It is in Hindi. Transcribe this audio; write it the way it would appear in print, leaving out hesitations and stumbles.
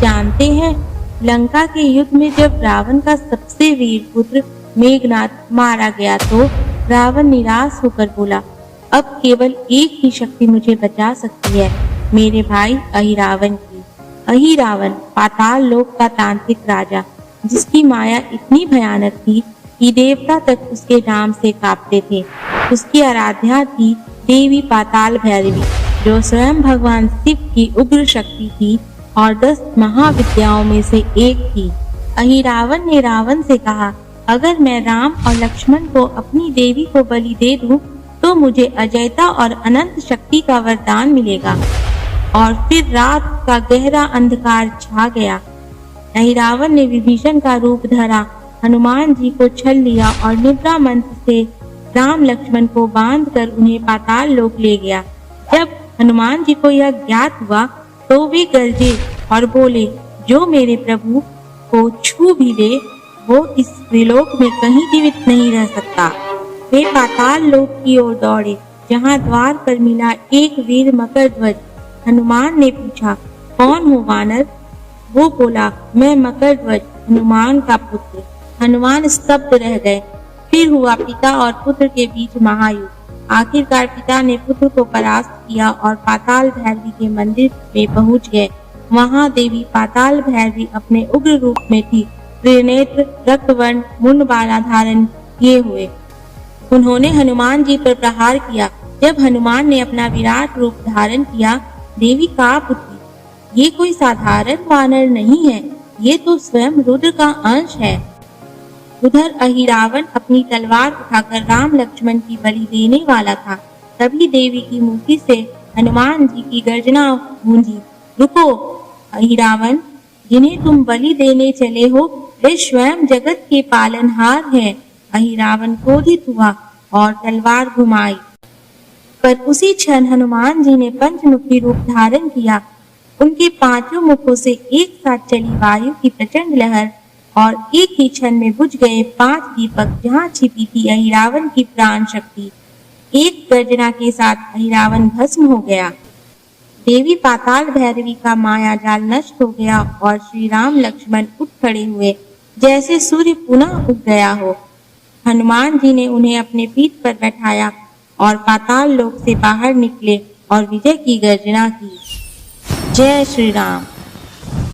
जानते हैं, लंका के युद्ध में जब रावण का सबसे वीर पुत्र मेघनाद मारा गया तो रावण निराश होकर बोला, अब केवल एक ही शक्ति मुझे बचा सकती है, मेरे भाई अहिरावण की। अहिरावण पाताल लोक का तांत्रिक राजा, जिसकी माया इतनी भयानक थी कि देवता तक उसके नाम से कांपते थे। उसकी आराध्या थी देवी पाताल भैरवी, जो स्वयं भगवान शिव की उग्र शक्ति थी और 10 महाविद्याओं में से एक थी। अहिरावण ने रावण से कहा, अगर मैं राम और लक्ष्मण को अपनी देवी को बलि दे दूं, तो मुझे अजयता और अनंत शक्ति का वरदान मिलेगा। और फिर रात का गहरा अंधकार छा गया। अहिरावण ने विभीषण का रूप धरा, हनुमान जी को छल लिया और निद्रा मंत्र से राम लक्ष्मण को बांधकर उन्हें पाताल लोक ले गया। जब हनुमान जी को यह ज्ञात हुआ तो वे गरजे और बोले, जो मेरे प्रभु को छू भी ले वो इस त्रिलोक में कहीं जीवित नहीं रह सकता। वे पाताल लोक की ओर दौड़े, जहां द्वार पर मिला एक वीर मकरध्वज। हनुमान ने पूछा, कौन हो वानर? वो बोला, मैं मकरध्वज, हनुमान का पुत्र। हनुमान स्तब्ध रह गए। फिर हुआ पिता और पुत्र के बीच महायुद्ध। आखिरकार पिता ने पुत्र को परास्त किया और पाताल भैरवी के मंदिर में पहुंच गए। वहां देवी पाताल भैरवी अपने उग्र रूप में थी, त्रिनेत्र, रक्तवर्ण, मुंड बाला धारण किए हुए। उन्होंने हनुमान जी पर प्रहार किया। जब हनुमान ने अपना विराट रूप धारण किया, देवी कांप उठी। ये कोई साधारण वानर नहीं है, ये तो स्वयं रुद्र का अंश है। उधर अहिरावण अपनी तलवार उठाकर राम लक्ष्मण की बलि देने वाला था। तभी देवी की मुट्ठी से हनुमान जी की गर्जना गूंजी, रुको अहिरावण, जिन्हें तुम बलि देने चले हो वे स्वयं जगत के पालनहार हैं। अहिरावण क्रोधित हुआ और तलवार घुमाई, पर उसी क्षण हनुमान जी ने पंचमुखी रूप धारण किया। उनके 5 मुखों से एक साथ चली वायु की प्रचंड लहर और एक ही क्षण में बुझ गए 5 दीपक, जहां छिपी थी अहिरावण की प्राण शक्ति। एक गर्जना के साथ अहिरावण भस्म हो गया। देवी पाताल भैरवी का माया जाल नष्ट हो गया और श्री राम लक्ष्मण उठ खड़े हुए, जैसे सूर्य पुनः उग गया हो। हनुमान जी ने उन्हें अपने पीठ पर बैठाया और पाताल लोक से बाहर निकले और विजय की गर्जना की। जय श्री राम।